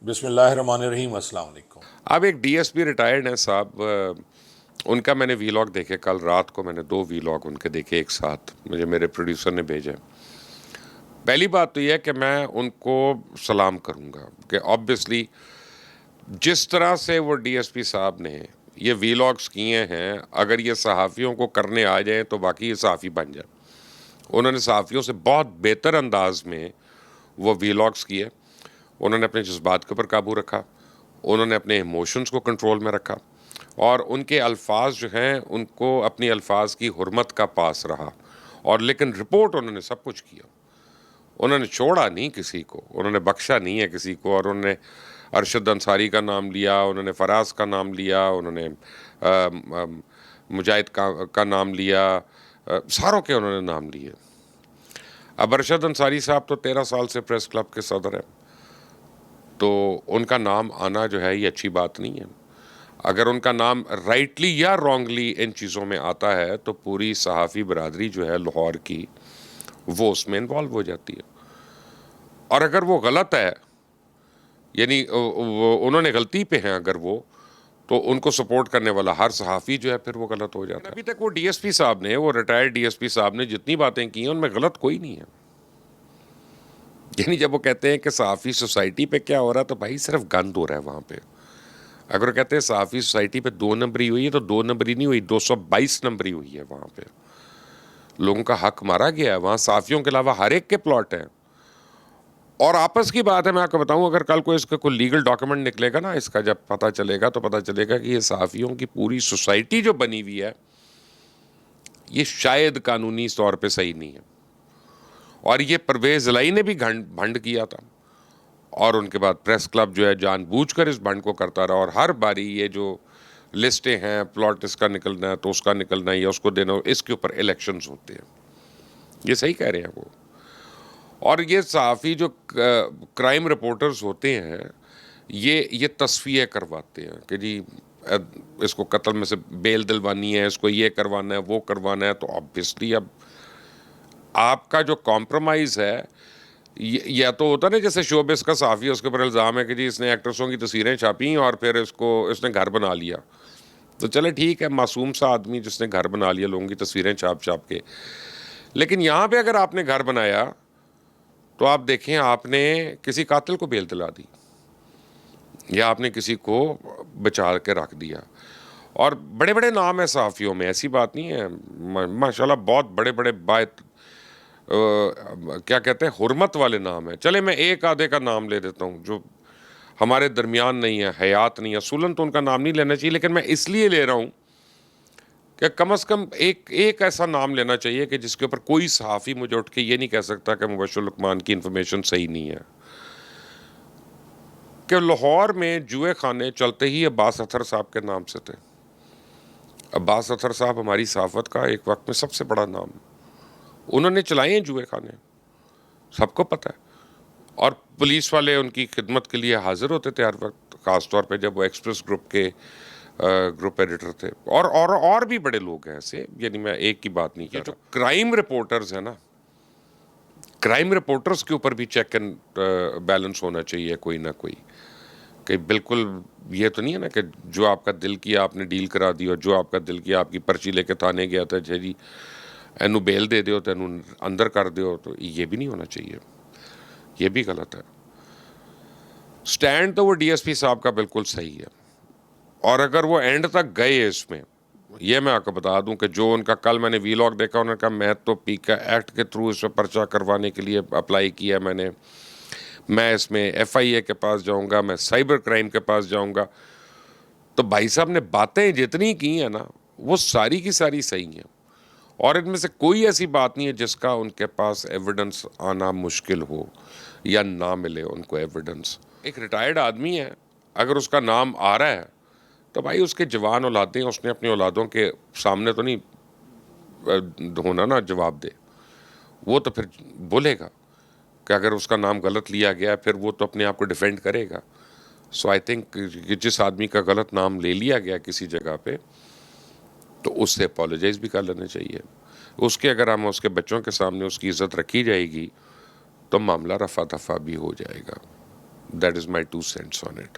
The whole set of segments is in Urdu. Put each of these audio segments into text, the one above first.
بسم اللہ الرحمن الرحیم، السلام علیکم۔ اب ایک ڈی ایس پی ریٹائرڈ ہیں صاحب، ان کا میں نے وی لاگ دیکھے، کل رات کو میں نے 2 وی لاگ ان کے دیکھے ایک ساتھ، مجھے میرے پروڈیوسر نے بھیجے۔ پہلی بات تو یہ ہے کہ میں ان کو سلام کروں گا کہ آبویسلی جس طرح سے وہ ڈی ایس پی صاحب نے یہ وی لاگس کیے ہیں، اگر یہ صحافیوں کو کرنے آ جائیں تو باقی یہ صحافی بن جائیں۔ انہوں نے صحافیوں سے بہت بہتر انداز میں وہ وی لاگس کیے، انہوں نے اپنے جذبات کے اوپر قابو رکھا، انہوں نے اپنے ایموشنز کو کنٹرول میں رکھا، اور ان کے الفاظ جو ہیں ان کو اپنی الفاظ کی حرمت کا پاس رہا، اور لیکن رپورٹ انہوں نے سب کچھ کیا، انہوں نے چھوڑا نہیں کسی کو، انہوں نے بخشا نہیں ہے کسی کو، اور انہوں نے ارشد انصاری کا نام لیا، انہوں نے فراز کا نام لیا، انہوں نے مجاہد کا نام لیا، ساروں کے انہوں نے نام لیے۔ اب ارشد انصاری صاحب تو 13 سال سے پریس کلب کے صدر ہیں، تو ان کا نام آنا جو ہے یہ اچھی بات نہیں ہے۔ اگر ان کا نام رائٹلی یا رانگلی ان چیزوں میں آتا ہے تو پوری صحافی برادری جو ہے لاہور کی وہ اس میں انوالو ہو جاتی ہے، اور اگر وہ غلط ہے، یعنی انہوں نے غلطی پہ ہیں اگر وہ، تو ان کو سپورٹ کرنے والا ہر صحافی جو ہے پھر وہ غلط ہو جاتا ہے۔ ابھی تک وہ ڈی ایس پی صاحب نے، وہ ریٹائرڈ ڈی ایس پی صاحب نے جتنی باتیں کی ہیں ان میں غلط کوئی نہیں ہے۔ یعنی جب وہ کہتے ہیں کہ صحافی سوسائٹی پہ کیا ہو رہا ہے، تو بھائی صرف گند ہو رہا ہے وہاں پہ۔ اگر وہ کہتے ہیں صحافی سوسائٹی پہ 2 نمبری ہوئی ہے، تو 2 نمبری نہیں ہوئی، 222 نمبری ہوئی ہے وہاں پہ۔ لوگوں کا حق مارا گیا ہے وہاں، صحافیوں کے علاوہ ہر ایک کے پلاٹ ہیں، اور آپس کی بات ہے۔ میں آپ کو بتاؤں، اگر کل کوئی اس کا کوئی لیگل ڈاکیومنٹ نکلے گا نا، اس کا جب پتہ چلے گا تو پتہ چلے گا کہ یہ صحافیوں کی پوری سوسائٹی جو بنی ہوئی ہے یہ شاید قانونی طور پہ صحیح نہیں ہے، اور یہ پرویز الہی نے بھی بھنڈ کیا تھا، اور ان کے بعد پریس کلب جو ہے جان بوجھ کر اس بھنڈ کو کرتا رہا، اور ہر باری یہ جو لسٹیں ہیں، پلاٹ اس کا نکلنا ہے تو اس کا نکلنا ہے یا اس کو دینا، اس کے اوپر الیکشنز ہوتے ہیں۔ یہ صحیح کہہ رہے ہیں وہ۔ اور یہ صحافی جو کرائم رپورٹرز ہوتے ہیں یہ تصفیہ کرواتے ہیں کہ جی اس کو قتل میں سے بیل دلوانی ہے، اس کو یہ کروانا ہے، وہ کروانا ہے، تو آبویسلی اب آپ کا جو کمپرومائز ہے، یا تو ہوتا نا جیسے شوبز کا صحافی، اس کے اوپر الزام ہے کہ جی اس نے ایکٹرسوں کی تصویریں چھاپیں اور پھر اس نے گھر بنا لیا، تو چلے ٹھیک ہے، معصوم سا آدمی جس نے گھر بنا لیا لوگوں کی تصویریں چھاپ کے۔ لیکن یہاں پہ اگر آپ نے گھر بنایا تو آپ دیکھیں آپ نے کسی قاتل کو بیل دلا دی، یا آپ نے کسی کو بچا کے رکھ دیا، اور بڑے بڑے نام ہیں صحافیوں میں، ایسی بات نہیں ہے، ماشاءاللہ بہت بڑے بڑے کیا کہتے ہیں حرمت والے نام ہیں۔ چلے میں ایک آدھے کا نام لے دیتا ہوں جو ہمارے درمیان نہیں ہے، حیات نہیں ہے، اصولاً تو ان کا نام نہیں لینا چاہیے، لیکن میں اس لیے لے رہا ہوں کہ کم از کم ایک ایسا نام لینا چاہیے کہ جس کے اوپر کوئی صحافی مجھے اٹھ کے یہ نہیں کہہ سکتا کہ مبشر لقمان کی انفارمیشن صحیح نہیں ہے۔ کہ لاہور میں جوئے خانے چلتے ہی عباس اطہر صاحب کے نام سے تھے۔ عباس اطہر صاحب ہماری صحافت کا ایک وقت میں سب سے بڑا نام، انہوں نے چلائے ہیں جوئے خانے، سب کو پتہ ہے، اور پولیس والے ان کی خدمت کے لیے حاضر ہوتے تھے ہر وقت، خاص طور پہ جب وہ ایکسپریس گروپ کے گروپ ایڈیٹر تھے، اور بھی بڑے لوگ ہیں ایسے، یعنی میں ایک کی بات نہیں کر رہا۔ جو کرائم رپورٹرز ہیں نا، کرائم رپورٹرز کے اوپر بھی چیک اینڈ بیلنس ہونا چاہیے کوئی نہ کوئی، کہ بالکل یہ تو نہیں ہے نا کہ جو آپ کا دل کیا آپ نے ڈیل کرا دی، اور جو آپ کا دل کیا آپ کی پرچی لے کے تھانے گیا تھا جی اینو بیل دے دیو تو اینو اندر کر دیو، تو یہ بھی نہیں ہونا چاہیے، یہ بھی غلط ہے۔ سٹینڈ تو وہ ڈی ایس پی صاحب کا بالکل صحیح ہے، اور اگر وہ اینڈ تک گئے اس میں، یہ میں آپ کو بتا دوں کہ جو ان کا کل میں نے وی لاگ دیکھا، انہوں نے کہا میں تو پی کا ایکٹ کے تھرو اس پہ پرچہ کروانے کے لیے اپلائی کیا، میں اس میں ایف آئی اے کے پاس جاؤں گا، میں سائبر کرائم کے پاس جاؤں گا۔ تو بھائی صاحب نے باتیں جتنی کی ہیں نا وہ ساری کی ساری صحیح ہیں، اور ان میں سے کوئی ایسی بات نہیں ہے جس کا ان کے پاس ایویڈنس آنا مشکل ہو یا نہ ملے ان کو ایویڈنس۔ ایک ریٹائرڈ آدمی ہے، اگر اس کا نام آ رہا ہے تو بھائی اس کے جوان اولادیں، اس نے اپنی اولادوں کے سامنے تو نہیں ہونا نا جواب دے، وہ تو پھر بولے گا کہ اگر اس کا نام غلط لیا گیا پھر وہ تو اپنے آپ کو ڈیفینڈ کرے گا۔ سو آئی تھنک جس آدمی کا غلط نام لے لیا گیا کسی جگہ پہ تو اس سے اپولوجائز بھی کر لینا چاہیے، اس کے اگر ہم اس کے بچوں کے سامنے اس کی عزت رکھی جائے گی تو معاملہ رفع دفع بھی ہو جائے گا۔ That is my 2 cents on it.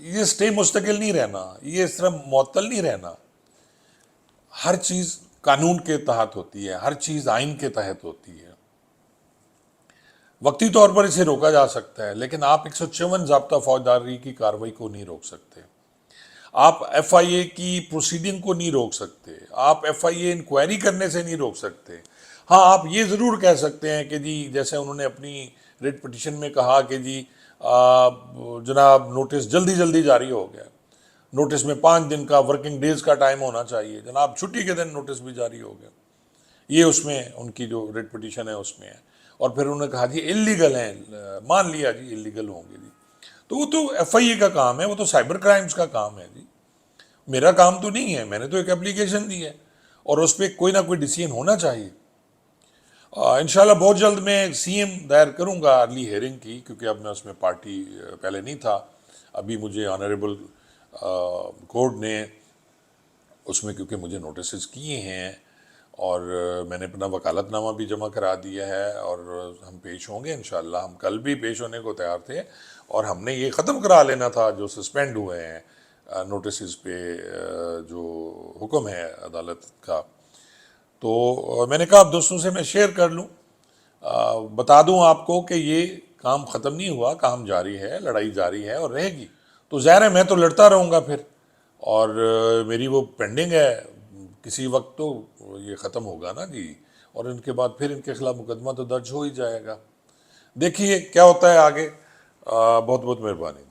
یہ اسٹے مستقل نہیں رہنا، یہ اس طرح معطل نہیں رہنا. ہر چیز قانون کے تحت ہوتی ہے، ہر چیز آئین کے تحت ہوتی ہے. وقتی طور پر اسے روکا جا سکتا ہے، لیکن آپ 154 ضابطہ فوجداری کی کارروائی کو نہیں روک سکتے. آپ ایف آئی اے کی پروسیڈنگ کو نہیں روک سکتے. آپ ایف آئی اے انکوائری کرنے سے نہیں روک سکتے. ہاں آپ یہ ضرور کہہ سکتے ہیں کہ جی جیسے انہوں نے اپنی ریٹ پٹیشن میں کہا کہ جی جناب نوٹس جلدی جلدی جاری ہو گیا، نوٹس میں 5 دن کا ورکنگ ڈیز کا ٹائم ہونا چاہیے، جناب چھٹی کے دن نوٹس بھی جاری ہو گیا. یہ اس میں ان کی جو ریٹ پٹیشن ہے اس میں ہے. اور پھر انہوں نے کہا جی اللیگل ہیں، مان لیا جی اللیگل ہوں گے جی. تو وہ تو ایف آئی اے کا کام ہے، وہ تو سائبر کرائمز کا کام ہے جی. میرا کام تو نہیں ہے، میں نے تو ایک اپلیکیشن دی ہے اور اس پہ کوئی نہ کوئی ڈیسیژن ہونا چاہیے. انشاءاللہ بہت جلد میں سی ایم دائر کروں گا ارلی ہیئرنگ کی، کیونکہ اب میں اس میں پارٹی پہلے نہیں تھا. ابھی مجھے آنریبل کورٹ نے اس میں کیونکہ مجھے نوٹسز کیے ہیں اور میں نے اپنا وکالت نامہ بھی جمع کرا دیا ہے اور ہم پیش ہوں گے انشاءاللہ. ہم کل بھی پیش ہونے کو تیار تھے اور ہم نے یہ ختم کرا لینا تھا جو سسپینڈ ہوئے ہیں نوٹسز پہ جو حکم ہے عدالت کا. تو میں نے کہا اب دوستوں سے میں شیئر کر لوں، بتا دوں آپ کو کہ یہ کام ختم نہیں ہوا، کام جاری ہے، لڑائی جاری ہے اور رہے گی. تو ظاہر ہے میں تو لڑتا رہوں گا پھر، اور میری وہ پینڈنگ ہے، کسی وقت تو یہ ختم ہوگا نا جی. اور ان کے بعد پھر ان کے خلاف مقدمہ تو درج ہو ہی جائے گا. دیکھیے کیا ہوتا ہے آگے. بہت بہت مہربانی.